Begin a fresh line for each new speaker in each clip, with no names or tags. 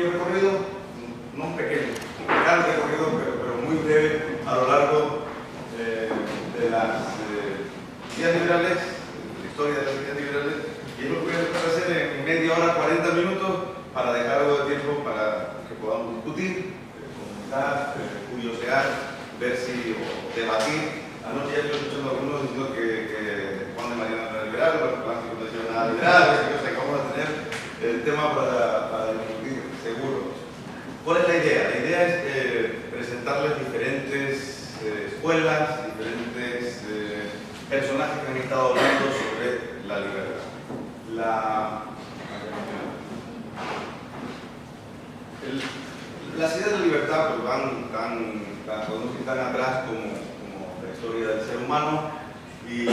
pequeño recorrido, no un pequeño, un gran recorrido, pero muy breve a lo largo de las ideas liberales, de la historia de las ideas liberales, y es lo que voy a tratar de hacer en media hora, 40 minutos, para dejar algo de tiempo para que podamos discutir, comentar, curiosear, ver si, o debatir. Anoche ya estoy escuchando a algunos diciendo que Juan de Mariana no era liberal, los clásicos no decían nada liberal, o sea que vamos a tener el tema para discutir, seguro. ¿Cuál es la idea? La idea es presentarles diferentes escuelas, diferentes personajes que han estado hablando sobre la libertad. Las ideas de la libertad pues, podemos ir tan atrás como la historia del ser humano y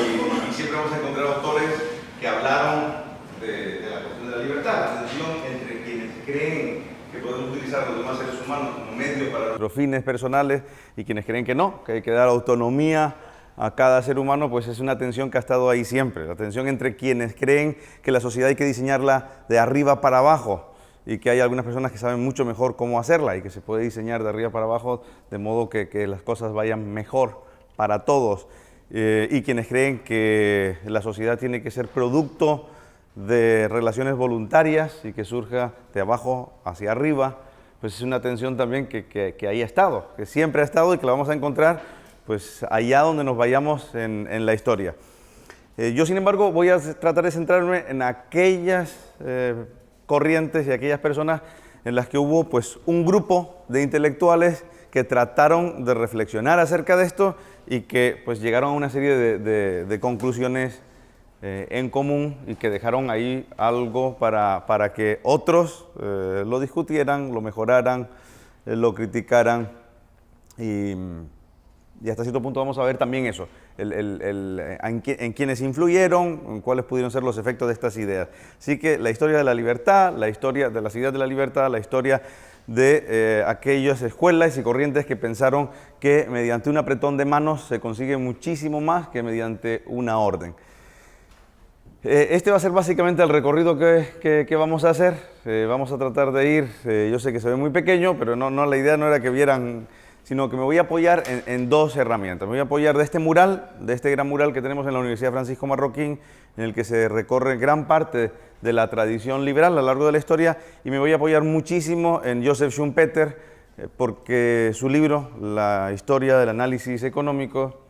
siempre vamos a encontrar autores que hablaron de la cuestión de la libertad, la tensión entre quienes creen que podemos utilizar a los demás seres humanos como medio para nuestros fines personales y quienes creen que no, que hay que dar autonomía a cada ser humano, pues es una tensión que ha estado ahí siempre, la tensión entre quienes creen que la sociedad hay que diseñarla de arriba para abajo y que hay algunas personas que saben mucho mejor cómo hacerla y que se puede diseñar de arriba para abajo de modo que las cosas vayan mejor para todos, y quienes creen que la sociedad tiene que ser producto de relaciones voluntarias y que surja de abajo hacia arriba, pues es una tensión también que ahí ha estado, que siempre ha estado y que la vamos a encontrar pues allá donde nos vayamos en la historia. Yo, sin embargo, voy a tratar de centrarme en aquellas corrientes y aquellas personas en las que hubo pues un grupo de intelectuales que trataron de reflexionar acerca de esto y que pues llegaron a una serie de conclusiones en común y que dejaron ahí algo para que otros lo discutieran, lo mejoraran, lo criticaran y hasta cierto punto vamos a ver también eso, en quienes influyeron, en cuáles pudieron ser los efectos de estas ideas. Así que la historia de la libertad, la historia de las ideas de la libertad, la historia de aquellas escuelas y corrientes que pensaron que mediante un apretón de manos se consigue muchísimo más que mediante una orden. Este va a ser básicamente el recorrido que vamos a hacer. Vamos a tratar de ir, yo sé que se ve muy pequeño, pero no, la idea no era que vieran, sino que me voy a apoyar en dos herramientas. Me voy a apoyar de este mural, de este gran mural que tenemos en la Universidad Francisco Marroquín, en el que se recorre gran parte de la tradición liberal a lo largo de la historia, y me voy a apoyar muchísimo en Joseph Schumpeter, porque su libro, La historia del análisis económico,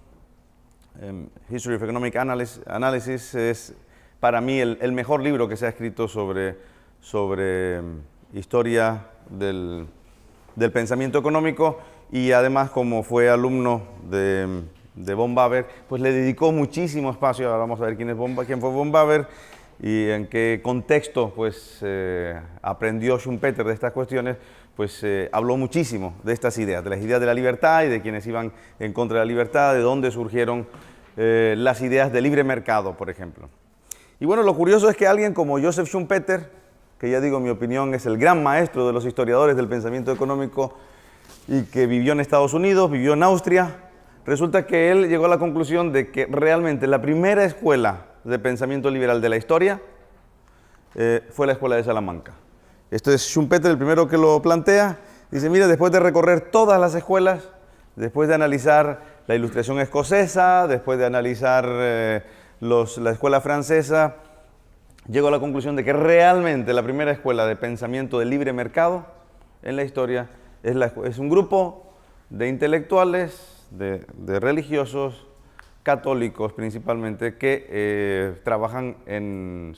History of Economic Analysis, es para mí el mejor libro que se ha escrito sobre historia del pensamiento económico, y además, como fue alumno de von Baber, pues le dedicó muchísimo espacio. Ahora vamos a ver quién fue von Baber y en qué contexto pues, aprendió Schumpeter de estas cuestiones. Pues habló muchísimo de estas ideas, de las ideas de la libertad y de quienes iban en contra de la libertad, de dónde surgieron las ideas de libre mercado, por ejemplo. Y bueno, lo curioso es que alguien como Joseph Schumpeter, que ya digo, en mi opinión, es el gran maestro de los historiadores del pensamiento económico y que vivió en Estados Unidos, vivió en Austria, resulta que él llegó a la conclusión de que realmente la primera escuela de pensamiento liberal de la historia fue la escuela de Salamanca. Esto es Schumpeter el primero que lo plantea. Dice, mira, después de recorrer todas las escuelas, después de analizar la Ilustración escocesa, después de analizar la escuela francesa, llegó a la conclusión de que realmente la primera escuela de pensamiento de libre mercado en la historia es un grupo de intelectuales, de religiosos, católicos principalmente, que trabajan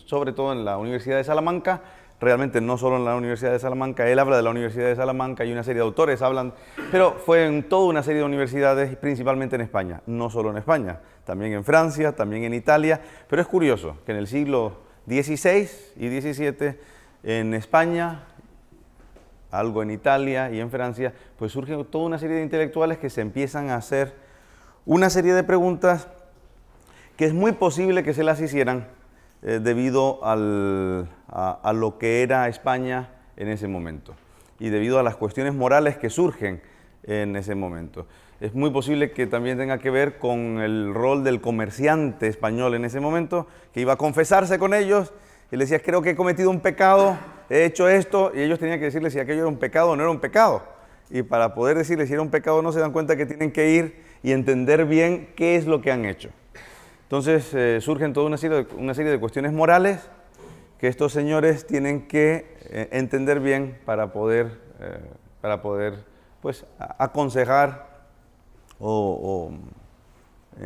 sobre todo en la Universidad de Salamanca. Realmente no solo en la Universidad de Salamanca, él habla de la Universidad de Salamanca y una serie de autores hablan, pero fue en toda una serie de universidades, principalmente en España, no solo en España, también en Francia, también en Italia. Pero es curioso que en el siglo XVI y XVII, en España, algo en Italia y en Francia, pues surge toda una serie de intelectuales que se empiezan a hacer una serie de preguntas que es muy posible que se las hicieran debido a lo que era España en ese momento y debido a las cuestiones morales que surgen en ese momento. Es muy posible que también tenga que ver con el rol del comerciante español en ese momento, que iba a confesarse con ellos
y le decía, creo que he cometido un pecado, he hecho esto, y ellos tenían que decirle si aquello era un pecado o no era un pecado. Y para poder decirles si era un pecado o no, se dan cuenta que tienen que ir y entender bien qué es lo que han hecho. Entonces surgen toda una serie de cuestiones morales que estos señores tienen que entender bien para poder pues, aconsejar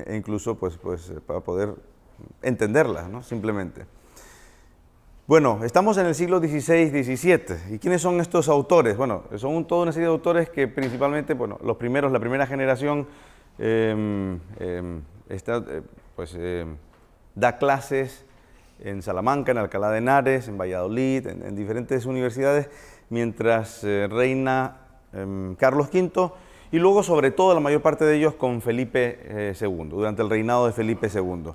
e incluso pues, para poder entenderlas, ¿no? Simplemente. Bueno, estamos en el siglo XVI, XVII. ¿Y quiénes son estos autores? Bueno, son toda una serie de autores que principalmente, bueno, los primeros, la primera generación, da clases en Salamanca, en Alcalá de Henares, en Valladolid, en diferentes universidades, mientras reina Carlos V, y luego sobre todo la mayor parte de ellos con Felipe II, durante el reinado de Felipe II.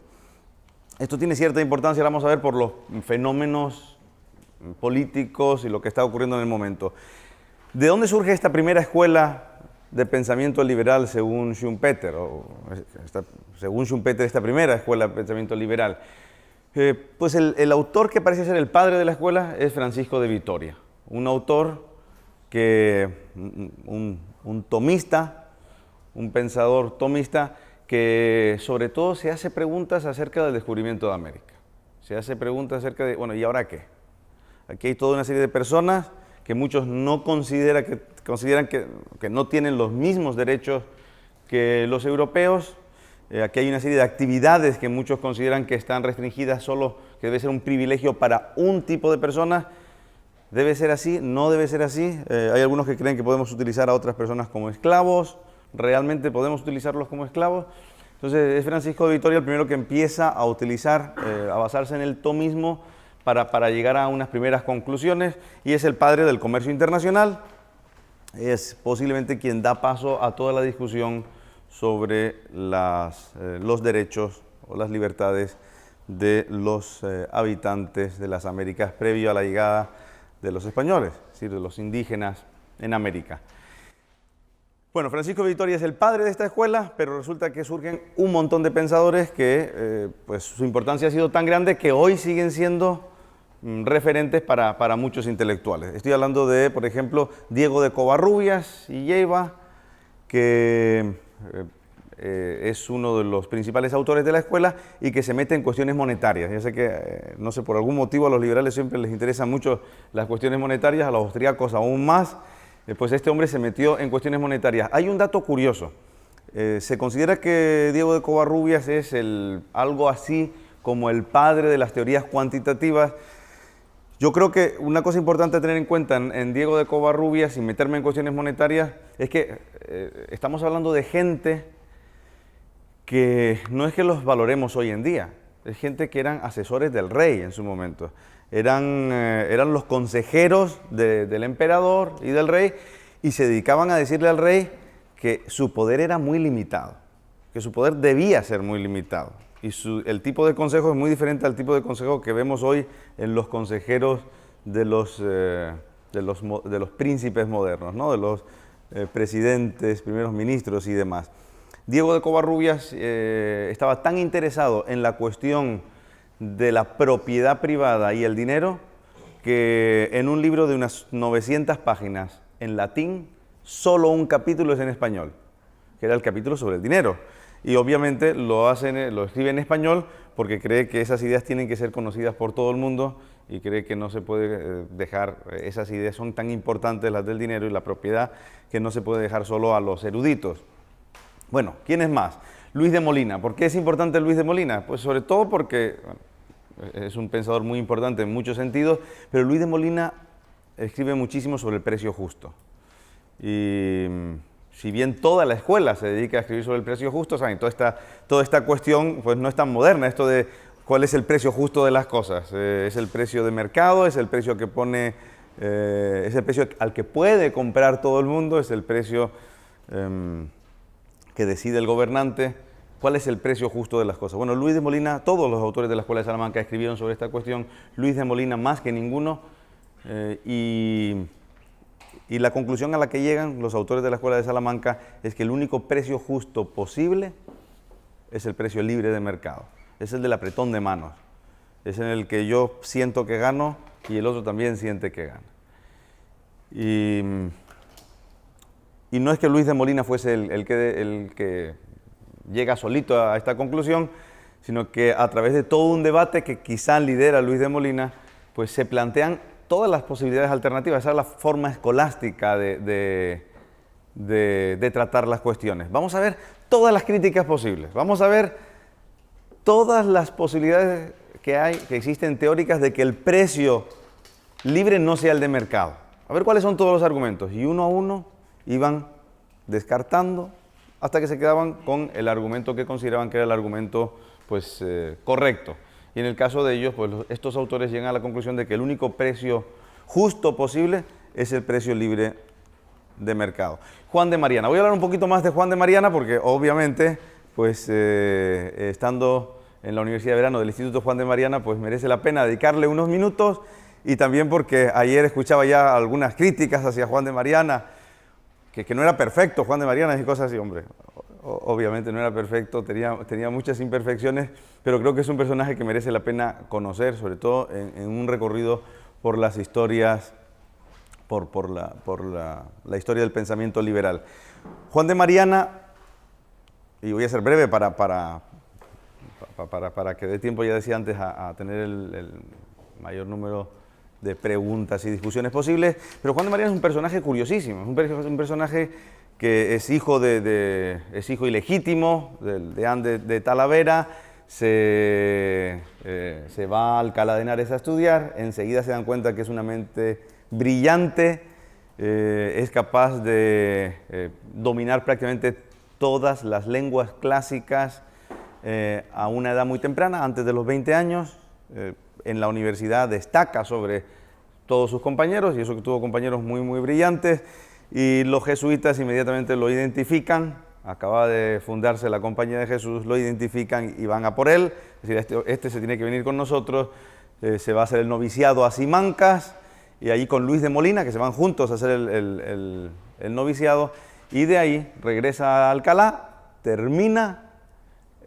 Esto tiene cierta importancia, la vamos a ver, por los fenómenos políticos y lo que está ocurriendo en el momento. ¿De dónde surge esta primera escuela de pensamiento liberal según Schumpeter? Según Schumpeter, esta primera escuela de pensamiento liberal. Pues el autor que parece ser el padre de la escuela es Francisco de Vitoria, un autor un tomista, un pensador tomista, que sobre todo se hace preguntas acerca del descubrimiento de América. Se hace preguntas acerca de, bueno, ¿y ahora qué? Aquí hay toda una serie de personas que muchos no consideran que no tienen los mismos derechos que los europeos. Aquí hay una serie de actividades que muchos consideran que están restringidas solo, que debe ser un privilegio para un tipo de personas. ¿Debe ser así? ¿No debe ser así? Hay algunos que creen que podemos utilizar a otras personas como esclavos. ¿Realmente podemos utilizarlos como esclavos? Entonces es Francisco de Vitoria el primero que empieza a utilizar, a basarse en el tomismo para llegar a unas primeras conclusiones, y es el padre del comercio internacional. Es posiblemente quien da paso a toda la discusión sobre los derechos o las libertades de los habitantes de las Américas previo a la llegada de los españoles, es decir, de los indígenas en América. Bueno, Francisco de Vitoria es el padre de esta escuela, pero resulta que surgen un montón de pensadores que pues su importancia ha sido tan grande que hoy siguen siendo referentes para muchos intelectuales. Estoy hablando de, por ejemplo, Diego de Covarrubias y Lleida, que es uno de los principales autores de la escuela y que se mete en cuestiones monetarias. Ya sé que, no sé, por algún motivo a los liberales siempre les interesan mucho las cuestiones monetarias, a los austríacos aún más. Pues este hombre se metió en cuestiones monetarias. Hay un dato curioso. Se considera que Diego de Covarrubias es algo así como el padre de las teorías cuantitativas. Yo creo que una cosa importante a tener en cuenta en Diego de Covarrubias, sin meterme en cuestiones monetarias, es que estamos hablando de gente que no es que los valoremos hoy en día, es gente que eran asesores del rey en su momento. Eran los consejeros del emperador y del rey, y se dedicaban a decirle al rey que su poder era muy limitado, que su poder debía ser muy limitado. Y el tipo de consejo es muy diferente al tipo de consejo que vemos hoy en los consejeros de los príncipes modernos, ¿no? De los presidentes, primeros ministros y demás. Diego de Covarrubias estaba tan interesado en la cuestión de la propiedad privada y el dinero, que en un libro de unas 900 páginas en latín, solo un capítulo es en español, que era el capítulo sobre el dinero. Y obviamente lo escribe en español porque cree que esas ideas tienen que ser conocidas por todo el mundo, y cree que no se puede dejar, esas ideas son tan importantes, las del dinero y la propiedad, que no se puede dejar solo a los eruditos. Bueno, ¿quién es más? Luis de Molina. ¿Por qué es importante Luis de Molina? Pues sobre todo porque es un pensador muy importante en muchos sentidos, pero Luis de Molina escribe muchísimo sobre el precio justo. Y si bien toda la escuela se dedica a escribir sobre el precio justo, ¿saben? Toda esta cuestión pues no es tan moderna, esto de cuál es el precio justo de las cosas. Es el precio de mercado, es el precio que pone, es el precio al que puede comprar todo el mundo, es el precio que decide el gobernante. ¿Cuál es el precio justo de las cosas? Bueno, Luis de Molina, todos los autores de la Escuela de Salamanca escribieron sobre esta cuestión, Luis de Molina más que ninguno, y la conclusión a la que llegan los autores de la Escuela de Salamanca es que el único precio justo posible es el precio libre de mercado, es el del apretón de manos. es en el que yo siento que gano y el otro también siente que gana. Y no es que Luis de Molina fuese el que llega solito a esta conclusión, sino que a través de todo un debate que quizá lidera Luis de Molina, pues se plantean todas las posibilidades alternativas. Esa es la forma escolástica de tratar las cuestiones. Vamos a ver todas las críticas posibles. Vamos a ver todas las posibilidades que existen teóricas de que el precio libre no sea el de mercado. A ver cuáles son todos los argumentos. Y uno a uno iban descartando hasta que se quedaban con el argumento que consideraban que era el argumento pues, correcto. Y en el caso de ellos, pues estos autores llegan a la conclusión de que el único precio justo posible es el precio libre de mercado. Juan de Mariana. Voy a hablar un poquito más de Juan de Mariana porque obviamente, pues estando en la Universidad de Verano del Instituto Juan de Mariana, pues merece la pena dedicarle unos minutos, y también porque ayer escuchaba ya algunas críticas hacia Juan de Mariana, que no era perfecto Juan de Mariana y cosas así. Hombre, obviamente no era perfecto, tenía muchas imperfecciones, pero creo que es un personaje que merece la pena conocer, sobre todo en un recorrido por las historias, por la historia del pensamiento liberal. Juan de Mariana, y voy a ser breve para que dé tiempo, ya decía antes, a tener el mayor número de preguntas y discusiones posibles, pero Juan de Mariana es un personaje curiosísimo, es un personaje que es hijo ilegítimo de Ande de Talavera, se va a Alcalá de Henares a estudiar, enseguida se dan cuenta que es una mente brillante, es capaz de dominar prácticamente todas las lenguas clásicas a una edad muy temprana, antes de los 20 años. En la universidad destaca sobre todos sus compañeros, y eso que tuvo compañeros muy, muy brillantes, y los jesuitas inmediatamente lo identifican. Acaba de fundarse la Compañía de Jesús, lo identifican y van a por él, es decir, este se tiene que venir con nosotros, se va a hacer el noviciado a Simancas, y ahí con Luis de Molina, que se van juntos a hacer el noviciado, y de ahí regresa a Alcalá, termina.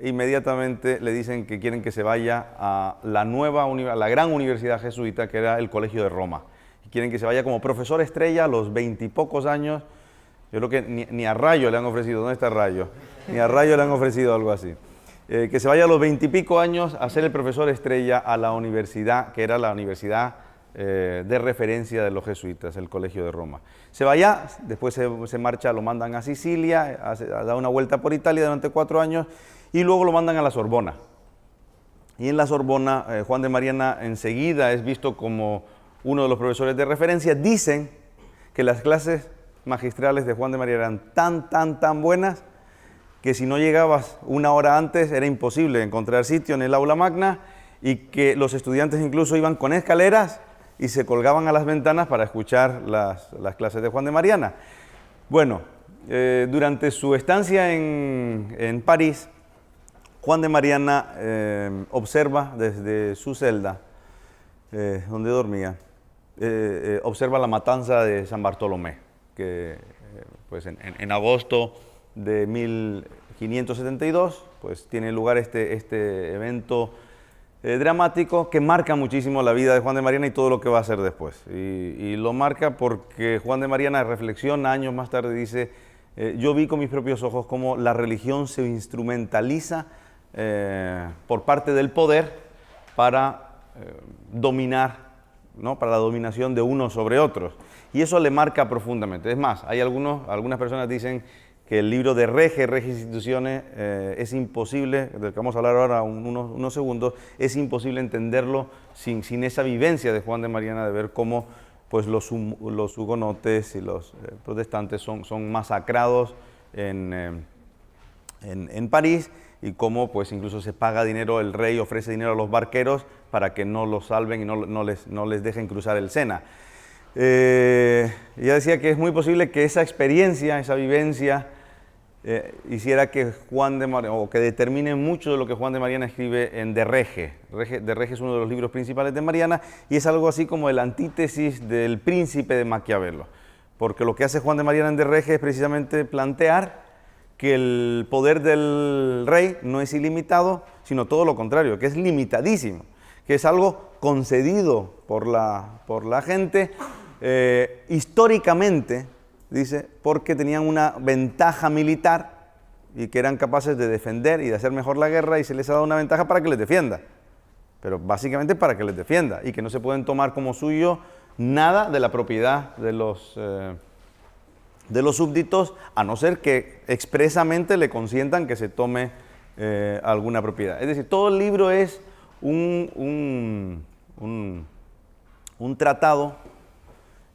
Inmediatamente le dicen que quieren que se vaya a la gran universidad jesuita, que era el Colegio de Roma. Y quieren que se vaya como profesor estrella a los 20 y pocos años. Yo creo que ni a Rayo le han ofrecido, ¿dónde está Rayo? Ni a Rayo le han ofrecido algo así. Que se vaya a los 20 y pico años a ser el profesor estrella a la universidad, que era la universidad de referencia de los jesuitas, el Colegio de Roma. Se va allá, después se marcha, lo mandan a Sicilia, da una vuelta por Italia durante 4 años, y luego lo mandan a la Sorbona. Y en la Sorbona, Juan de Mariana enseguida es visto como uno de los profesores de referencia. Dicen que las clases magistrales de Juan de Mariana eran tan buenas que si no llegabas una hora antes era imposible encontrar sitio en el aula magna, y que los estudiantes incluso iban con escaleras y se colgaban a las ventanas para escuchar las clases de Juan de Mariana. Bueno, durante su estancia en París, Juan de Mariana observa desde su celda, donde dormía, observa la matanza de San Bartolomé, que pues en agosto de 1572 pues, tiene lugar este evento dramático que marca muchísimo la vida de Juan de Mariana y todo lo que va a hacer después. Y lo marca porque Juan de Mariana reflexiona años más tarde, dice, yo vi con mis propios ojos cómo la religión se instrumentaliza por parte del poder para dominar, ¿no? Para la dominación de unos sobre otros. Y eso le marca profundamente. Es más, hay algunas personas dicen que el libro de Reges Instituciones es imposible, del que vamos a hablar ahora unos segundos, es imposible entenderlo sin esa vivencia de Juan de Mariana, de ver cómo pues, los hugonotes y los protestantes son masacrados en París, y cómo pues, incluso se paga dinero, el rey ofrece dinero a los barqueros para que no los salven y no les dejen cruzar el Sena. Ya decía que es muy posible que esa experiencia, esa vivencia, hiciera que Juan de Mariana, o que determine mucho de lo que Juan de Mariana escribe en De Rege. De Rege es uno de los libros principales de Mariana, y es algo así como el antítesis del Príncipe de Maquiavelo, porque lo que hace Juan de Mariana en De Rege es precisamente plantear que el poder del rey no es ilimitado, sino todo lo contrario, que es limitadísimo, que es algo concedido por la gente, históricamente, dice, porque tenían una ventaja militar y que eran capaces de defender y de hacer mejor la guerra, y se les ha dado una ventaja para que les defienda, pero básicamente para que les defienda, y que no se pueden tomar como suyo nada de la propiedad de los súbditos, a no ser que expresamente le consientan que se tome alguna propiedad. Es decir, todo el libro es un tratado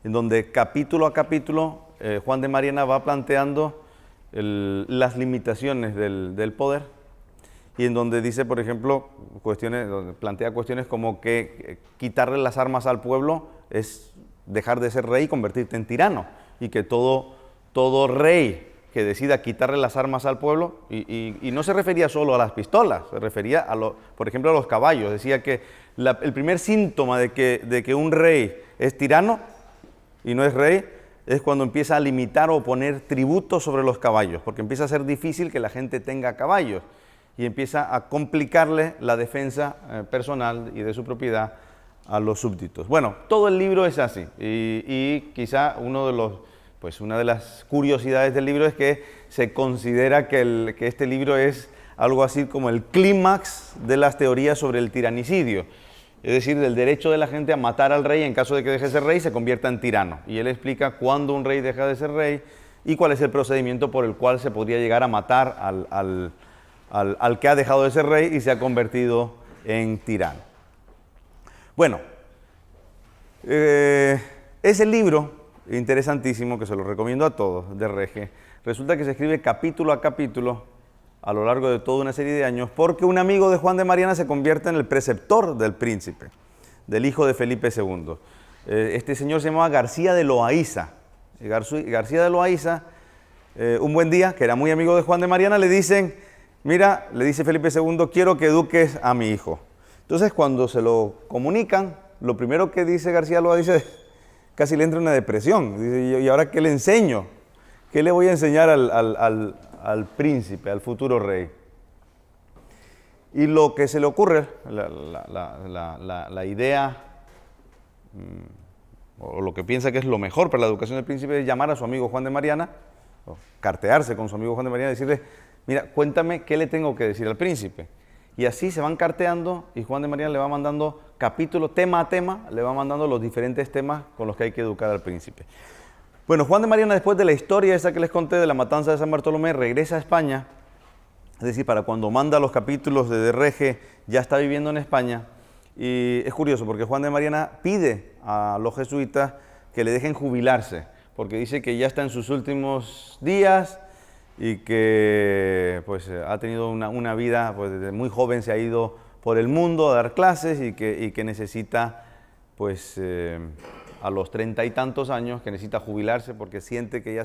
en donde capítulo a capítulo Juan de Mariana va planteando las limitaciones del poder, y en donde dice, por ejemplo, donde plantea cuestiones como que quitarle las armas al pueblo es dejar de ser rey y convertirte en tirano, y que todo rey que decida quitarle las armas al pueblo, y no se refería solo a las pistolas, se refería, por ejemplo, a los caballos. Decía que el primer síntoma de que un rey es tirano y no es rey es cuando empieza a limitar o poner tributos sobre los caballos, porque empieza a ser difícil que la gente tenga caballos y empieza a complicarle la defensa personal y de su propiedad a los súbditos. Bueno, todo el libro es así, y quizá una de las curiosidades del libro es que se considera que este libro es algo así como el clímax de las teorías sobre el tiranicidio, es decir, del derecho de la gente a matar al rey en caso de que deje de ser rey y se convierta en tirano. Y él explica cuándo un rey deja de ser rey y cuál es el procedimiento por el cual se podría llegar a matar al que ha dejado de ser rey y se ha convertido en tirano. Bueno, ese libro interesantísimo, que se lo recomiendo a todos, de Rege, resulta que se escribe capítulo a capítulo a lo largo de toda una serie de años, porque un amigo de Juan de Mariana se convierte en el preceptor del príncipe, del hijo de Felipe II. Este señor se llamaba García de Loaiza. García de Loaiza, un buen día, que era muy amigo de Juan de Mariana, le dicen, mira, le dice Felipe II, quiero que eduques a mi hijo. Entonces, cuando se lo comunican, lo primero que dice García de Loaiza, casi le entra una depresión. Dice, ¿y ahora qué le enseño? ¿Qué le voy a enseñar al príncipe, al futuro rey? Y lo que se le ocurre, la idea, o lo que piensa que es lo mejor para la educación del príncipe, es llamar a su amigo Juan de Mariana, o cartearse con su amigo Juan de Mariana y decirle, mira, cuéntame qué le tengo que decir al príncipe. Y así se van carteando, y Juan de Mariana le va mandando capítulo, tema a tema, le va mandando los diferentes temas con los que hay que educar al príncipe. Bueno, Juan de Mariana, después de la historia esa que les conté de la matanza de San Bartolomé, regresa a España, es decir, para cuando manda los capítulos de Rege, ya está viviendo en España. Y es curioso porque Juan de Mariana pide a los jesuitas que le dejen jubilarse, porque dice que ya está en sus últimos días y que pues ha tenido una vida, pues desde muy joven se ha ido por el mundo a dar clases, y que necesita, pues a los 30 y tantos años, que necesita jubilarse porque siente que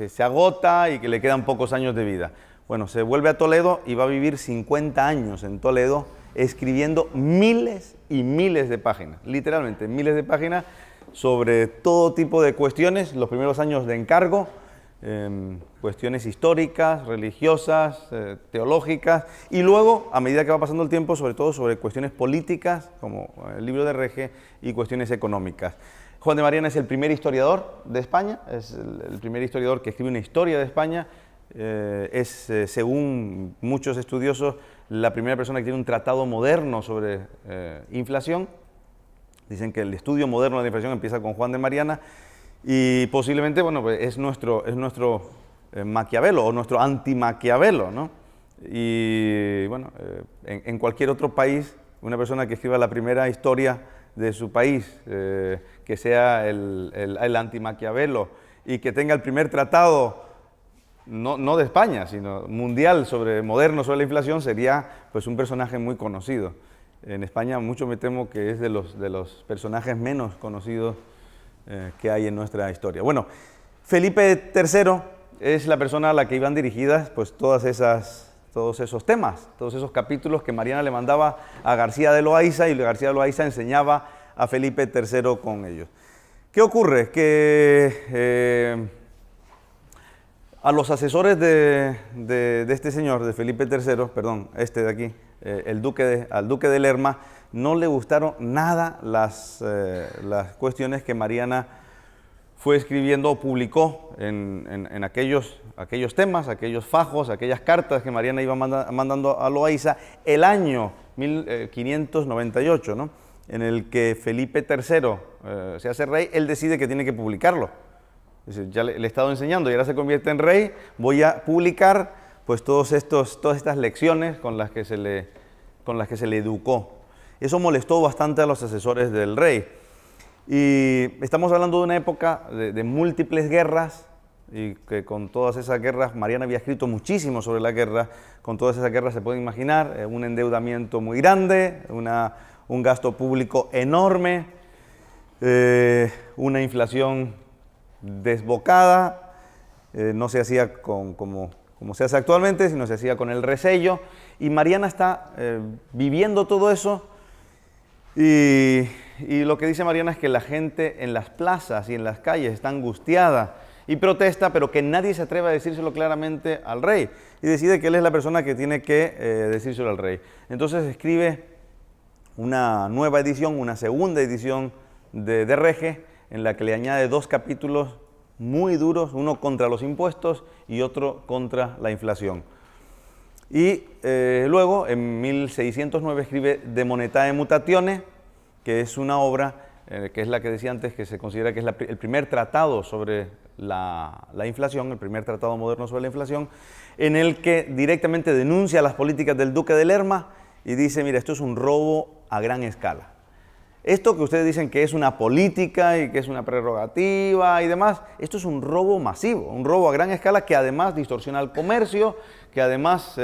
se agota y que le quedan pocos años de vida. Bueno, se vuelve a Toledo y va a vivir 50 años en Toledo, escribiendo miles y miles de páginas, literalmente miles de páginas, sobre todo tipo de cuestiones, los primeros años de encargo, cuestiones históricas, religiosas, teológicas, y luego, a medida que va pasando el tiempo, sobre todo sobre cuestiones políticas, como el libro de Rege, y cuestiones económicas. Juan de Mariana es el primer historiador de España, es el primer historiador que escribe una historia de España, según muchos estudiosos, la primera persona que tiene un tratado moderno sobre inflación. Dicen que el estudio moderno de la inflación empieza con Juan de Mariana, y posiblemente, bueno, pues es nuestro Maquiavelo, o nuestro anti-Maquiavelo, ¿no? Y bueno, en cualquier otro país, una persona que escriba la primera historia de su país, que sea el anti-Maquiavelo, y que tenga el primer tratado, no de España, sino mundial, moderno sobre la inflación, sería pues un personaje muy conocido. En España mucho me temo que es de los personajes menos conocidos que hay en nuestra historia. Bueno, Felipe III es la persona a la que iban dirigidas pues todos esos temas, todos esos capítulos que Mariana le mandaba a García de Loaiza, y García de Loaiza enseñaba a Felipe III con ellos. ¿Qué ocurre? Que a los asesores de este señor, de Felipe III, perdón, este de aquí, al duque de Lerma, no le gustaron nada las cuestiones que Mariana fue escribiendo o publicó en aquellos temas, aquellos fajos, aquellas cartas que Mariana iba mandando a Loaiza el año 1598, ¿no? En el que Felipe III se hace rey. Él decide que tiene que publicarlo. Dice, ya le he estado enseñando y ahora se convierte en rey, voy a publicar pues todas estas lecciones con las que se le educó. Eso molestó bastante a los asesores del rey. Y estamos hablando de una época de múltiples guerras, y que con todas esas guerras, Mariana había escrito muchísimo sobre la guerra, con todas esas guerras se puede imaginar un endeudamiento muy grande, un gasto público enorme, una inflación desbocada, no se hacía como se hace actualmente, sino se hacía con el resello, y Mariana está viviendo todo eso. Y lo que dice Mariana es que la gente en las plazas y en las calles está angustiada y protesta, pero que nadie se atreve a decírselo claramente al rey. Y decide que él es la persona que tiene que decírselo al rey. Entonces escribe una nueva edición, una segunda edición de Rege, en la que le añade 2 capítulos muy duros, uno contra los impuestos y otro contra la inflación. Y luego, en 1609, escribe De Monetae Mutatione, que es una obra, que es la que decía antes, que se considera que es el primer tratado sobre la inflación, el primer tratado moderno sobre la inflación, en el que directamente denuncia las políticas del duque de Lerma y dice, mira, esto es un robo a gran escala. Esto que ustedes dicen que es una política y que es una prerrogativa y demás, esto es un robo masivo, un robo a gran escala que además distorsiona el comercio, que además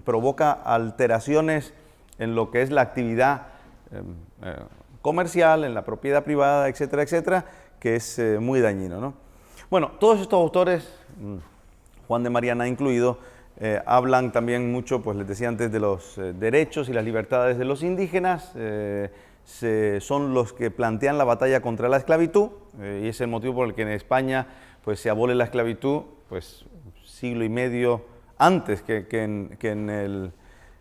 provoca alteraciones en lo que es la actividad comercial, en la propiedad privada, etcétera, etcétera, que es muy dañino, ¿no? Bueno, todos estos autores, Juan de Mariana incluido, hablan también mucho, pues les decía antes, de los derechos y las libertades de los indígenas, son los que plantean la batalla contra la esclavitud, y es el motivo por el que en España pues, se abole la esclavitud, pues siglo y medio antes que en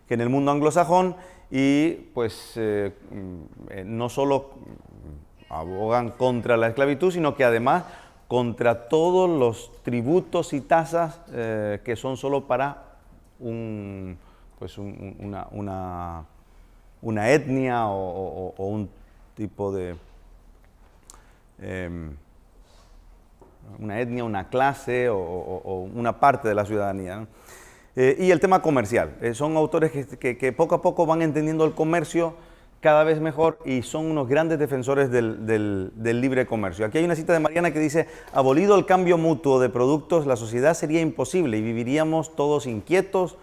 el mundo anglosajón, y pues no solo abogan contra la esclavitud, sino que además contra todos los tributos y tasas que son solo para una etnia o un tipo de... una etnia, una clase o una parte de la ciudadanía, ¿no? Y el tema comercial. Son autores que poco a poco van entendiendo el comercio cada vez mejor y son unos grandes defensores del libre comercio. Aquí hay una cita de Mariana que dice, abolido el cambio mutuo de productos, la sociedad sería imposible y viviríamos todos inquietos,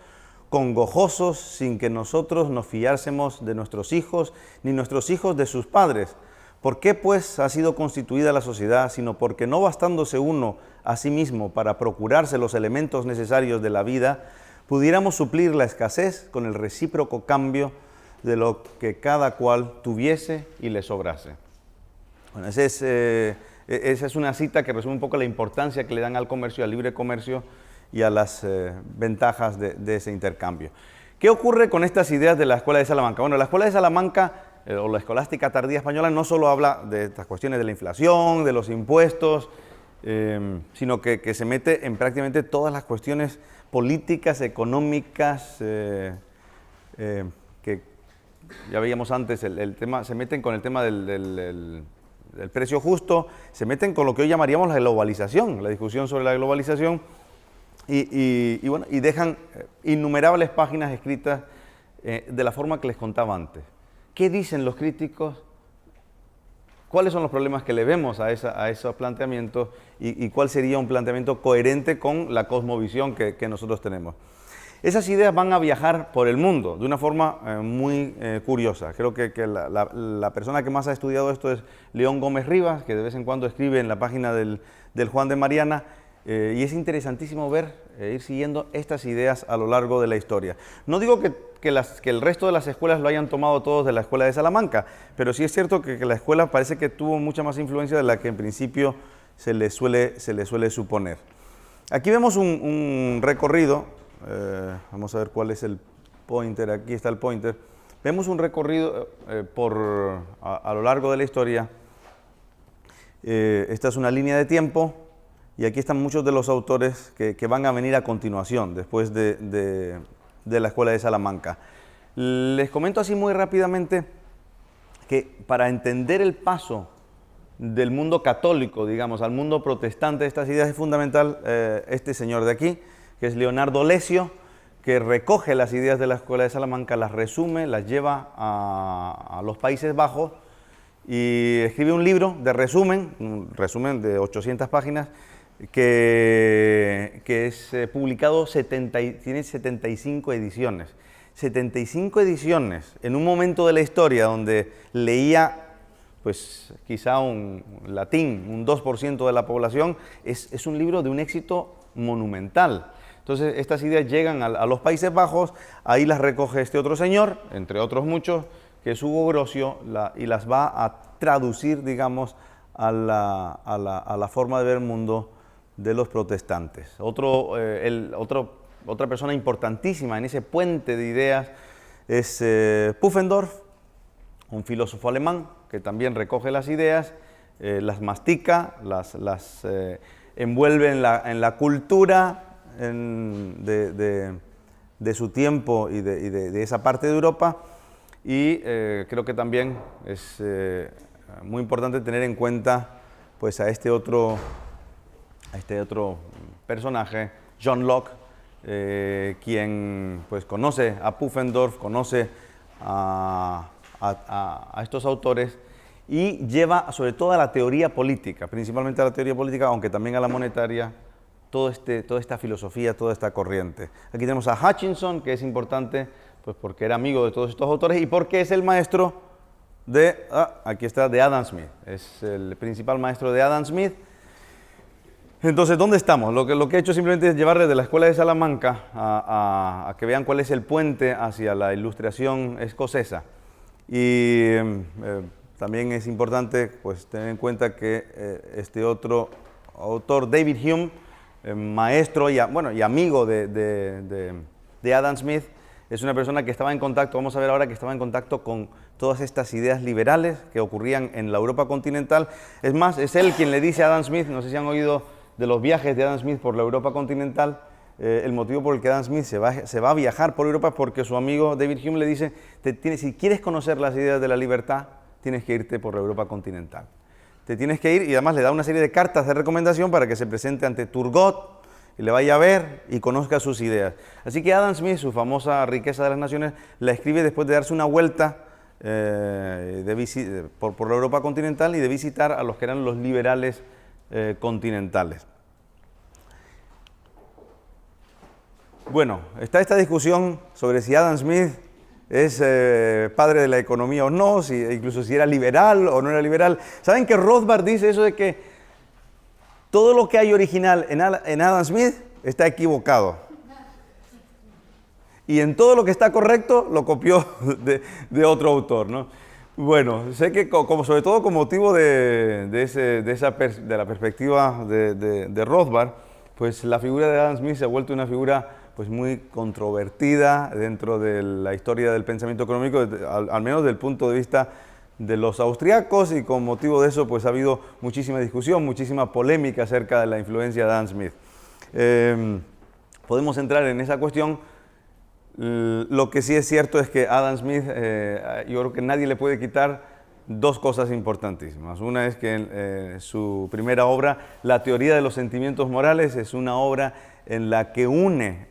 congojosos, sin que nosotros nos fiásemos de nuestros hijos, ni nuestros hijos de sus padres. ¿Por qué, pues, ha sido constituida la sociedad, sino porque no bastándose uno a sí mismo para procurarse los elementos necesarios de la vida, pudiéramos suplir la escasez con el recíproco cambio de lo que cada cual tuviese y le sobrase? Bueno, esa es una cita que resume un poco la importancia que le dan al comercio, al libre comercio y a las ventajas de ese intercambio. ¿Qué ocurre con estas ideas de la Escuela de Salamanca? Bueno, la Escuela de Salamanca o la escolástica tardía española no solo habla de estas cuestiones de la inflación, de los impuestos, sino que se mete en prácticamente todas las cuestiones políticas, económicas, que ya veíamos antes, el tema, se meten con el tema del precio justo, se meten con lo que hoy llamaríamos la globalización, la discusión sobre la globalización, y bueno, y dejan innumerables páginas escritas de la forma que les contaba antes. ¿Qué dicen los críticos? ¿Cuáles son los problemas que le vemos a esos planteamientos y cuál sería un planteamiento coherente con la cosmovisión que nosotros tenemos? Esas ideas van a viajar por el mundo de una forma muy curiosa. Creo que la persona que más ha estudiado esto es León Gómez Rivas, que de vez en cuando escribe en la página del Juan de Mariana, y es interesantísimo ver, ir siguiendo estas ideas a lo largo de la historia. No digo que el resto de las escuelas lo hayan tomado todos de la Escuela de Salamanca, pero sí es cierto que la escuela parece que tuvo mucha más influencia de la que en principio se le suele suponer. Aquí vemos un recorrido, vamos a ver cuál es el pointer, aquí está el pointer, vemos un recorrido a lo largo de la historia. Esta es una línea de tiempo y aquí están muchos de los autores que van a venir a continuación, después de la Escuela de Salamanca. Les comento así muy rápidamente que para entender el paso del mundo católico, digamos, al mundo protestante de estas ideas es fundamental este señor de aquí, que es Leonardo Lesio, que recoge las ideas de la Escuela de Salamanca, las resume, las lleva a los Países Bajos y escribe un libro de resumen, un resumen de 800 páginas, que es publicado, tiene 75 ediciones. 75 ediciones en un momento de la historia donde leía pues quizá un latín, un 2% de la población, es un libro de un éxito monumental. Entonces estas ideas llegan a los Países Bajos, ahí las recoge este otro señor, entre otros muchos, que es Hugo Grocio, y las va a traducir, digamos, a la forma de ver el mundo de los protestantes. Otra persona importantísima en ese puente de ideas es Pufendorf, un filósofo alemán que también recoge las ideas, las mastica, las envuelve en la cultura de su tiempo y de esa parte de Europa, y creo que también es muy importante tener en cuenta pues a este otro personaje, John Locke, quien pues conoce a Pufendorf, conoce a estos autores y lleva sobre todo a la teoría política, principalmente a la teoría política, aunque también a la monetaria, toda esta filosofía, toda esta corriente. Aquí tenemos a Hutchinson, que es importante pues porque era amigo de todos estos autores y porque es el maestro aquí está, de Adam Smith, es el principal maestro de Adam Smith. Entonces, ¿dónde estamos? Lo que he hecho simplemente es llevarles de la Escuela de Salamanca a que vean cuál es el puente hacia la Ilustración escocesa. Y también es importante pues, tener en cuenta que este otro autor, David Hume, maestro y amigo de Adam Smith, es una persona que estaba en contacto, vamos a ver ahora, que estaba en contacto con todas estas ideas liberales que ocurrían en la Europa continental. Es más, es él quien le dice a Adam Smith, no sé si han oído de los viajes de Adam Smith por la Europa continental, el motivo por el que Adam Smith se va a viajar por Europa es porque su amigo David Hume le dice, si quieres conocer las ideas de la libertad, tienes que irte por la Europa continental. Te tienes que ir, y además le da una serie de cartas de recomendación para que se presente ante Turgot y le vaya a ver y conozca sus ideas. Así que Adam Smith, su famosa Riqueza de las Naciones, la escribe después de darse una vuelta por la Europa continental y de visitar a los que eran los liberales continentales. Bueno, está esta discusión sobre si Adam Smith es padre de la economía o no, incluso si era liberal o no era liberal. ¿Saben que Rothbard dice eso de que todo lo que hay original en Adam Smith está equivocado? Y en todo lo que está correcto lo copió de otro autor, ¿no? Bueno, sé que sobre todo con motivo de la perspectiva de Rothbard, pues la figura de Adam Smith se ha vuelto una figura pues muy controvertida dentro de la historia del pensamiento económico, al menos desde el punto de vista de los austriacos, y con motivo de eso pues ha habido muchísima discusión, muchísima polémica acerca de la influencia de Adam Smith. Podemos entrar en esa cuestión. Lo que sí es cierto es que Adam Smith, yo creo que nadie le puede quitar dos cosas importantísimas. Una es que su primera obra, La teoría de los sentimientos morales, es una obra en la que une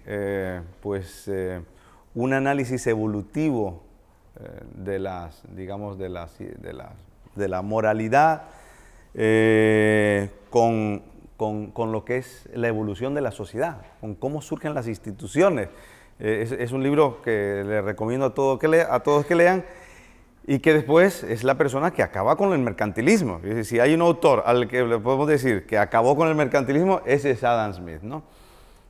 un análisis evolutivo de la moralidad con lo que es la evolución de la sociedad, con cómo surgen las instituciones. Es un libro que les recomiendo a todos que lean, y que después es la persona que acaba con el mercantilismo. Es decir, si hay un autor al que le podemos decir que acabó con el mercantilismo, ese es Adam Smith, ¿no?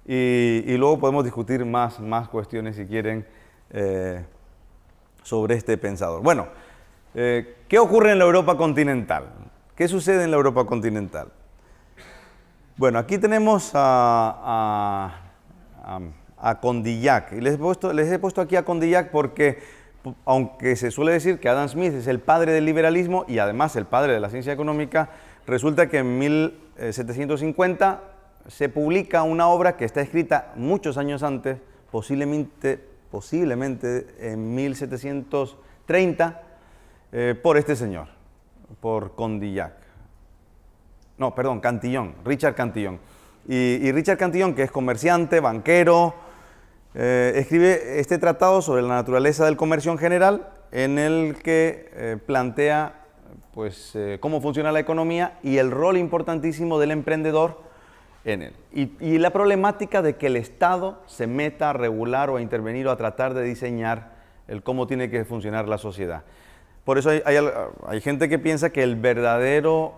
Y luego podemos discutir más cuestiones, si quieren, sobre este pensador. Bueno, ¿qué ocurre en la Europa continental? ¿Qué sucede en la Europa continental? Bueno, aquí tenemos a a Condillac. Y les he puesto aquí a Condillac porque, aunque se suele decir que Adam Smith es el padre del liberalismo y además el padre de la ciencia económica, resulta que en 1750 se publica una obra que está escrita muchos años antes, posiblemente en 1730, por este señor, por Condillac. No, perdón, Cantillon, Richard Cantillon. Y Richard Cantillon, que es comerciante, banquero, escribe este tratado sobre la naturaleza del comercio en general, en el que plantea pues, cómo funciona la economía y el rol importantísimo del emprendedor en él. Y la problemática de que el Estado se meta a regular o a intervenir o a tratar de diseñar el cómo tiene que funcionar la sociedad. Por eso hay gente que piensa que el verdadero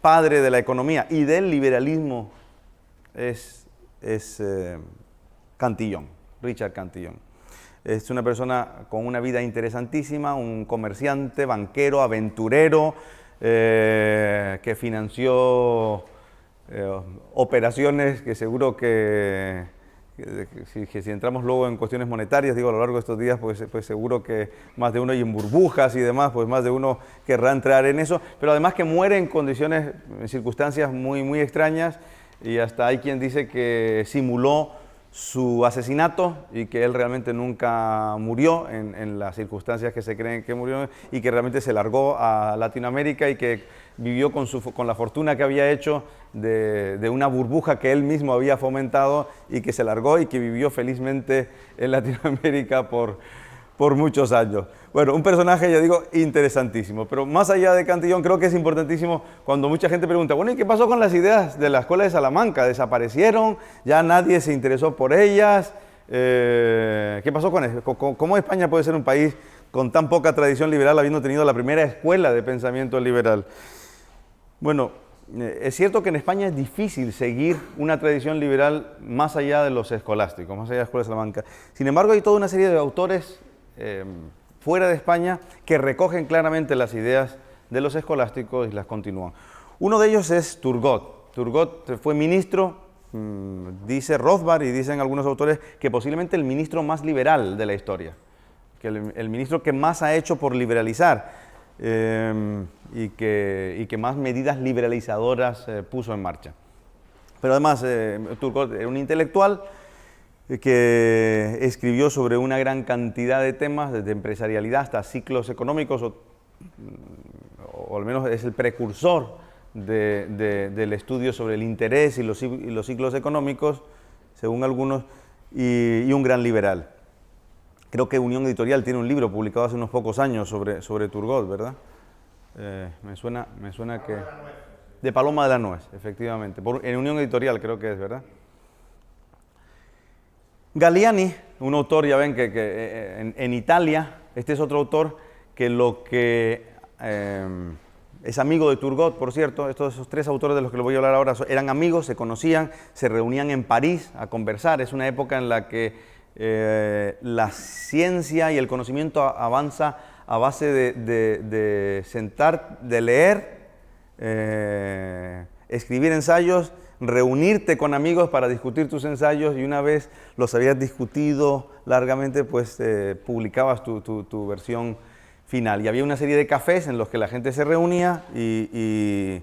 padre de la economía y del liberalismo es Cantillon, Richard Cantillon. Es una persona con una vida interesantísima, un comerciante, banquero, aventurero, que financió operaciones que seguro que si entramos luego en cuestiones monetarias, digo, a lo largo de estos días, pues seguro que más de uno, y en burbujas y demás, pues más de uno querrá entrar en eso, pero además que muere en condiciones, en circunstancias muy, muy extrañas, y hasta hay quien dice que simuló su asesinato y que él realmente nunca murió en las circunstancias que se creen que murió, y que realmente se largó a Latinoamérica y que vivió con la fortuna que había hecho de una burbuja que él mismo había fomentado, y que se largó y que vivió felizmente en Latinoamérica por muchos años. Bueno, un personaje, ya digo, interesantísimo. Pero más allá de Cantillon, creo que es importantísimo cuando mucha gente pregunta, bueno, ¿y qué pasó con las ideas de la Escuela de Salamanca? ¿Desaparecieron? ¿Ya nadie se interesó por ellas? ¿Qué pasó con eso? ¿Cómo España puede ser un país con tan poca tradición liberal, habiendo tenido la primera escuela de pensamiento liberal? Bueno, es cierto que en España es difícil seguir una tradición liberal más allá de los escolásticos, más allá de la Escuela de Salamanca. Sin embargo, hay toda una serie de autores fuera de España que recogen claramente las ideas de los escolásticos y las continúan. Uno de ellos es Turgot. Turgot fue ministro, dice Rothbard y dicen algunos autores que posiblemente el ministro más liberal de la historia, que el ministro que más ha hecho por liberalizar y que más medidas liberalizadoras puso en marcha. Pero además Turgot era un intelectual que escribió sobre una gran cantidad de temas, desde empresarialidad hasta ciclos económicos, o al menos es el precursor del estudio sobre el interés y los ciclos económicos, según algunos, y un gran liberal. Creo que Unión Editorial tiene un libro publicado hace unos pocos años sobre Turgot, ¿verdad? Me suena que... De Paloma de la Nuez, efectivamente. En Unión Editorial creo que es, ¿verdad? Galliani, un autor, ya ven que en Italia, este es otro autor que es amigo de Turgot, por cierto. Esos tres autores de los que les voy a hablar ahora eran amigos, se conocían, se reunían en París a conversar. Es una época en la que la ciencia y el conocimiento avanza a base de leer, escribir ensayos, reunirte con amigos para discutir tus ensayos, y una vez los habías discutido largamente, pues publicabas tu versión final. Y había una serie de cafés en los que la gente se reunía y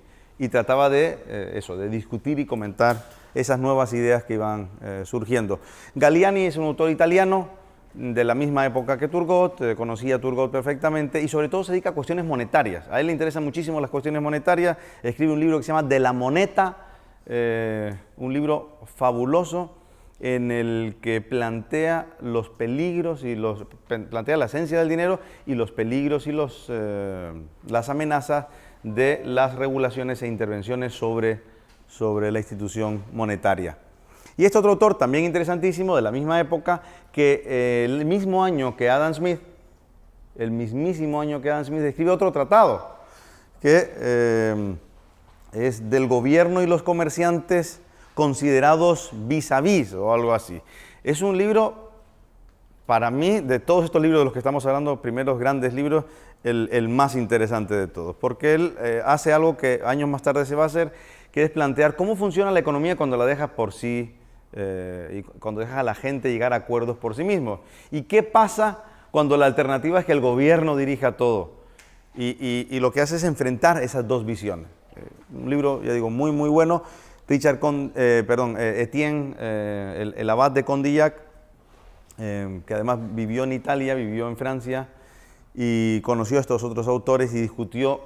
trataba de discutir y comentar esas nuevas ideas que iban surgiendo. Galliani es un autor italiano de la misma época que Turgot, conocía a Turgot perfectamente, y sobre todo se dedica a cuestiones monetarias. A él le interesan muchísimo las cuestiones monetarias. Escribe un libro que se llama De la moneta, un libro fabuloso en el que plantea los peligros y plantea la esencia del dinero y los peligros y las amenazas de las regulaciones e intervenciones sobre la institución monetaria. Y este otro autor, también interesantísimo, de la misma época, que el mismo año que Adam Smith, escribe otro tratado, que es del gobierno y los comerciantes considerados vis a vis, o algo así. Es un libro, para mí, de todos estos libros de los que estamos hablando, primeros grandes libros, el más interesante de todos, porque él hace algo que años más tarde se va a hacer, que es plantear cómo funciona la economía cuando la dejas por sí y cuando dejas a la gente llegar a acuerdos por sí mismos. ¿Y qué pasa cuando la alternativa es que el gobierno dirija todo? Y lo que hace es enfrentar esas dos visiones. Un libro, ya digo, muy, muy bueno. Etienne, el abad de Condillac, que además vivió en Italia, vivió en Francia, y conoció a estos otros autores y discutió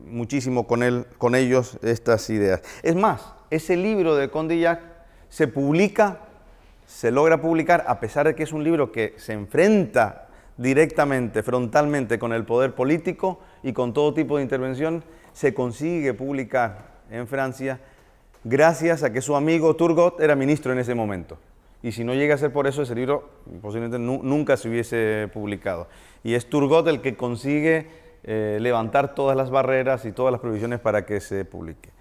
muchísimo con ellos estas ideas. Es más, ese libro de Condillac se publica, se logra publicar, a pesar de que es un libro que se enfrenta directamente, frontalmente con el poder político y con todo tipo de intervención, se consigue publicar en Francia gracias a que su amigo Turgot era ministro en ese momento. Y si no llega a ser por eso, ese libro posiblemente nunca se hubiese publicado. Y es Turgot el que consigue levantar todas las barreras y todas las prohibiciones para que se publique.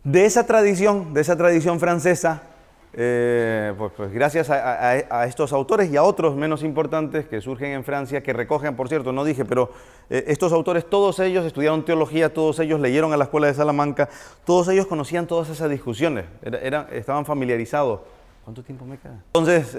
De esa tradición francesa, pues gracias a estos autores y a otros menos importantes que surgen en Francia, que recogen, por cierto, no dije, pero estos autores, todos ellos estudiaron teología, todos ellos leyeron a la Escuela de Salamanca, todos ellos conocían todas esas discusiones, estaban familiarizados. ¿Cuánto tiempo me queda? Entonces,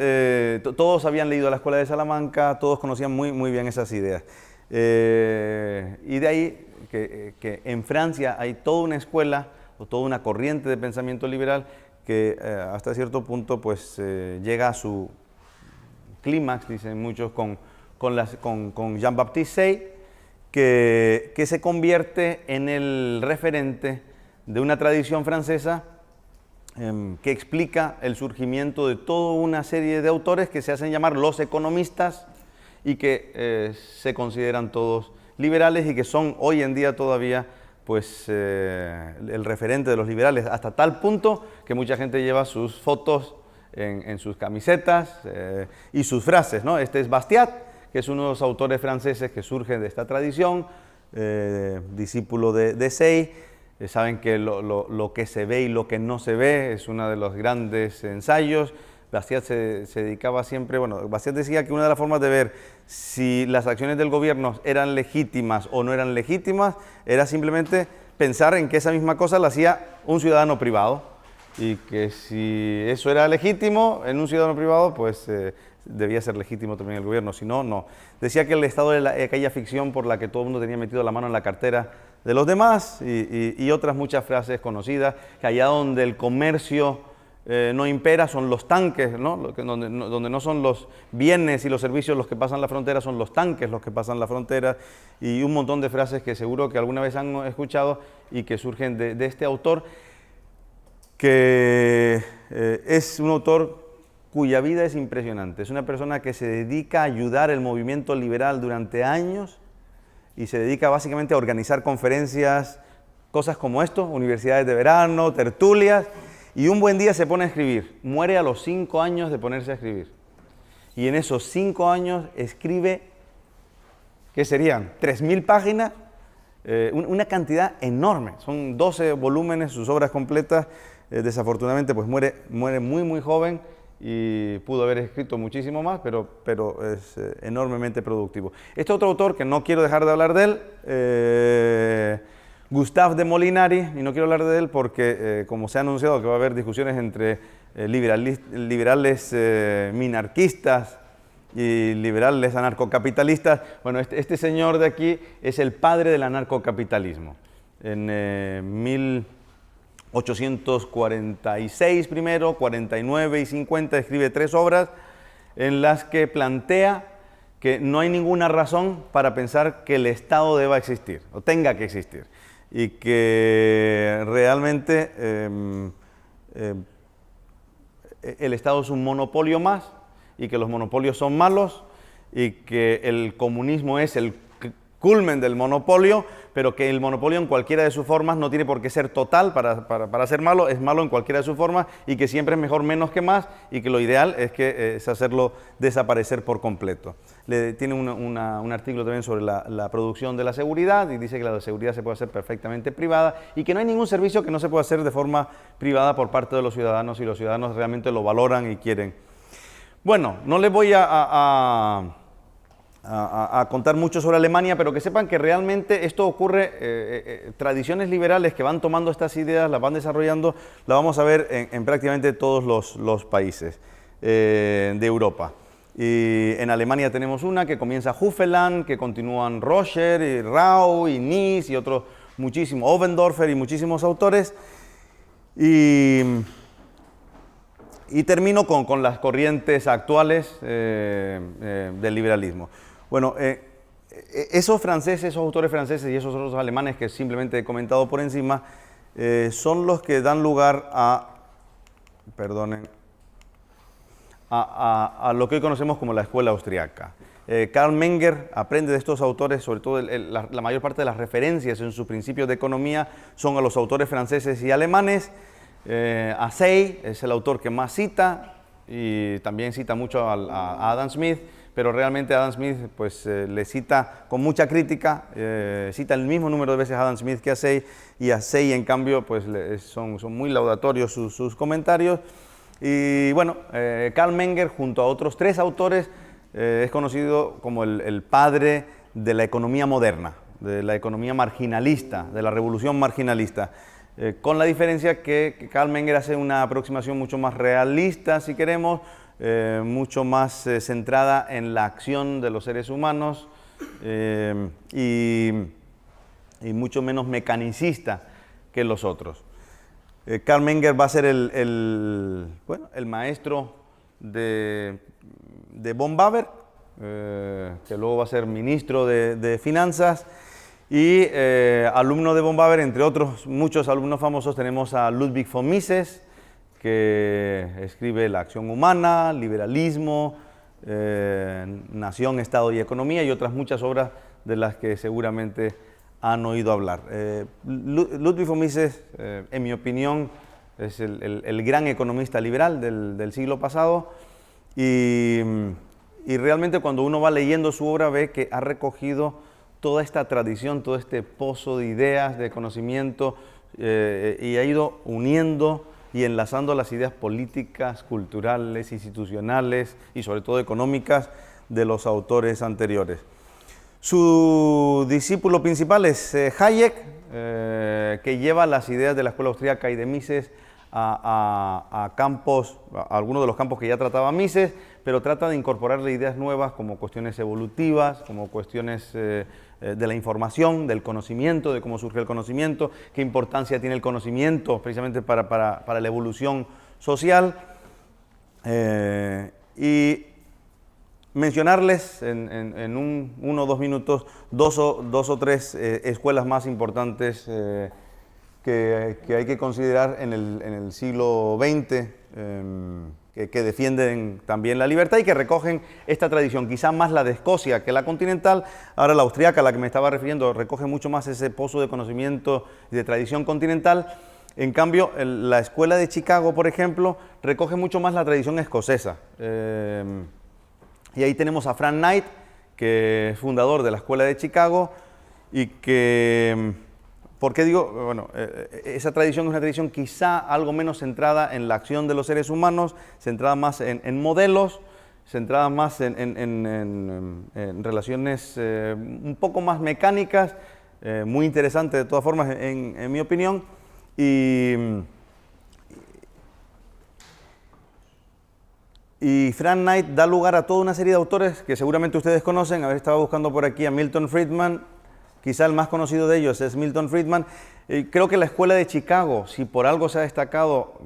todos habían leído a la Escuela de Salamanca, todos conocían muy, muy bien esas ideas. Y de ahí que en Francia hay toda una escuela o toda una corriente de pensamiento liberal que hasta cierto punto pues llega a su clímax, dicen muchos, con Jean-Baptiste Say, que se convierte en el referente de una tradición francesa que explica el surgimiento de toda una serie de autores que se hacen llamar los economistas y que se consideran todos liberales y que son hoy en día todavía pues el referente de los liberales, hasta tal punto que mucha gente lleva sus fotos en sus camisetas y sus frases, ¿no? Este es Bastiat, que es uno de los autores franceses que surge de esta tradición, discípulo de Say. Saben que lo que se ve y lo que no se ve es uno de los grandes ensayos. Bastiat se dedicaba siempre, Bastiat decía que una de las formas de ver si las acciones del gobierno eran legítimas o no eran legítimas era simplemente pensar en que esa misma cosa la hacía un ciudadano privado y que si eso era legítimo en un ciudadano privado, pues debía ser legítimo también el gobierno, si no, no. Decía que el Estado era aquella ficción por la que todo el mundo tenía metido la mano en la cartera de los demás y otras muchas frases conocidas, que allá donde el comercio no impera son los tanques, ¿no? Donde no son los bienes y los servicios los que pasan la frontera, son los tanques los que pasan la frontera, y un montón de frases que seguro que alguna vez han escuchado y que surgen de este autor, que es un autor cuya vida es impresionante. Es una persona que se dedica a ayudar el movimiento liberal durante años y se dedica básicamente a organizar conferencias, cosas como esto, universidades de verano, tertulias, y un buen día se pone a escribir. Muere a los 5 años de ponerse a escribir. Y en esos 5 años escribe, ¿qué serían? 3.000 páginas, una cantidad enorme. Son 12 volúmenes, sus obras completas. Desafortunadamente, pues muere muy, muy joven y pudo haber escrito muchísimo más, pero es enormemente productivo. Este otro autor, que no quiero dejar de hablar de él, Gustave de Molinari, y no quiero hablar de él porque, como se ha anunciado que va a haber discusiones entre liberales minarquistas y liberales anarcocapitalistas, bueno, este señor de aquí es el padre del anarcocapitalismo. En 1846 primero, 49 y 50 escribe 3 obras en las que plantea que no hay ninguna razón para pensar que el Estado deba existir o tenga que existir y que realmente el Estado es un monopolio más y que los monopolios son malos y que el comunismo es el culmen del monopolio, pero que el monopolio en cualquiera de sus formas no tiene por qué ser total para ser malo, es malo en cualquiera de sus formas y que siempre es mejor menos que más y que lo ideal es hacerlo desaparecer por completo. Tiene un artículo también sobre la producción de la seguridad y dice que la seguridad se puede hacer perfectamente privada y que no hay ningún servicio que no se pueda hacer de forma privada por parte de los ciudadanos y los ciudadanos realmente lo valoran y quieren. Bueno, no les voy a a contar mucho sobre Alemania, pero que sepan que realmente esto ocurre, tradiciones liberales que van tomando estas ideas, las van desarrollando, la vamos a ver en prácticamente todos los países de Europa. Y en Alemania tenemos una que comienza Hufeland, que continúan Roscher y Rau y Nies y otros muchísimos, Obendorfer y muchísimos autores. Y termino con las corrientes actuales del liberalismo. Bueno, esos franceses, esos autores franceses y esos otros alemanes que simplemente he comentado por encima, son los que dan lugar a lo que hoy conocemos como la escuela austriaca. Karl Menger aprende de estos autores, sobre todo la mayor parte de las referencias en sus principios de economía son a los autores franceses y alemanes. Say es el autor que más cita y también cita mucho a Adam Smith, pero realmente Adam Smith pues, le cita con mucha crítica, cita el mismo número de veces a Adam Smith que a Say, y a Say en cambio pues, son muy laudatorios sus comentarios. Y bueno, Karl Menger junto a otros 3 autores es conocido como el padre de la economía moderna, de la economía marginalista, de la revolución marginalista. Con la diferencia que Karl Menger hace una aproximación mucho más realista, si queremos, mucho más centrada en la acción de los seres humanos y mucho menos mecanicista que los otros. Karl Menger va a ser el maestro de von Baber, que luego va a ser ministro de Finanzas. Y alumno de von Baber, entre otros muchos alumnos famosos, tenemos a Ludwig von Mises, que escribe La acción humana, Liberalismo, Nación, Estado y Economía, y otras muchas obras de las que seguramente han oído hablar. Ludwig von Mises, en mi opinión, es el gran economista liberal del siglo pasado, y realmente cuando uno va leyendo su obra ve que ha recogido toda esta tradición, todo este pozo de ideas, de conocimiento, y ha ido uniendo y enlazando las ideas políticas, culturales, institucionales y sobre todo económicas de los autores anteriores. Su discípulo principal es Hayek, que lleva las ideas de la escuela austríaca y de Mises a campos, a algunos de los campos que ya trataba Mises, pero trata de incorporarle ideas nuevas como cuestiones evolutivas, como cuestiones de la información, del conocimiento, de cómo surge el conocimiento, qué importancia tiene el conocimiento precisamente para la evolución social. Y mencionarles en 1 o 2 minutos dos o tres escuelas más importantes que hay que considerar en el siglo XX, que defienden también la libertad y que recogen esta tradición, quizá más la de Escocia que la continental. Ahora la austriaca, a la que me estaba refiriendo, recoge mucho más ese pozo de conocimiento y de tradición continental. En cambio, la escuela de Chicago, por ejemplo, recoge mucho más la tradición escocesa. Y ahí tenemos a Frank Knight, que es fundador de la escuela de Chicago y que... ¿Por qué digo? Bueno, esa tradición es una tradición quizá algo menos centrada en la acción de los seres humanos, centrada más en modelos, centrada más en relaciones un poco más mecánicas, muy interesante de todas formas en mi opinión. Y Frank Knight da lugar a toda una serie de autores que seguramente ustedes conocen. A ver, estaba buscando por aquí a Milton Friedman. Quizá el más conocido de ellos es Milton Friedman. Creo que la escuela de Chicago, si por algo se ha destacado,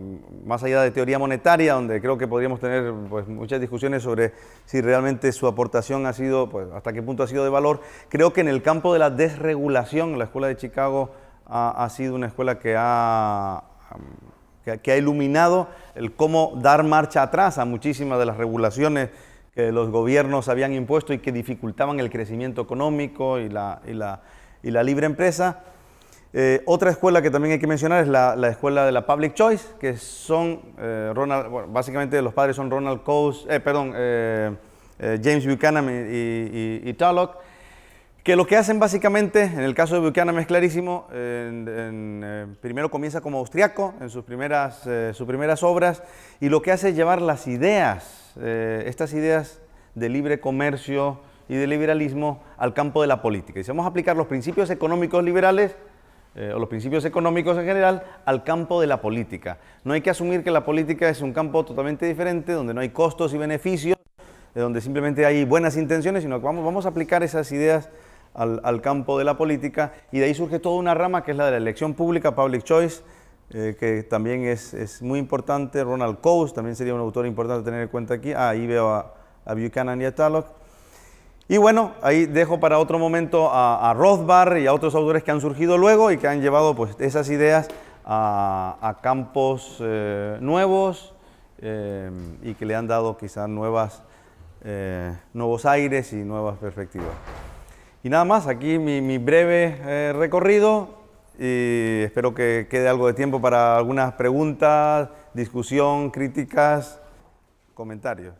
más allá de teoría monetaria, donde creo que podríamos tener pues, muchas discusiones sobre si realmente su aportación ha sido, pues, hasta qué punto ha sido de valor, creo que en el campo de la desregulación, la escuela de Chicago ha sido una escuela que ha iluminado el cómo dar marcha atrás a muchísimas de las regulaciones que los gobiernos habían impuesto y que dificultaban el crecimiento económico y la libre empresa. Otra escuela que también hay que mencionar es la escuela de la Public Choice, que son básicamente los padres son James Buchanan y Tulloch, que lo que hacen básicamente, en el caso de Buchanan es clarísimo, primero comienza como austriaco en sus primeras obras, y lo que hace es llevar las ideas, estas ideas de libre comercio y del liberalismo al campo de la política. Y si vamos a aplicar los principios económicos liberales, o los principios económicos en general, al campo de la política. No hay que asumir que la política es un campo totalmente diferente, donde no hay costos y beneficios, donde simplemente hay buenas intenciones, sino que vamos a aplicar esas ideas al campo de la política, y de ahí surge toda una rama que es la de la elección pública, public choice, que también es muy importante. Ronald Coase también sería un autor importante a tener en cuenta aquí. Ahí veo a Buchanan y a Tullock. Y bueno, ahí dejo para otro momento a Rothbard y a otros autores que han surgido luego y que han llevado pues esas ideas a campos nuevos y que le han dado quizás nuevos aires y nuevas perspectivas. Y nada más, aquí mi breve recorrido, y espero que quede algo de tiempo para algunas preguntas, discusión, críticas, comentarios.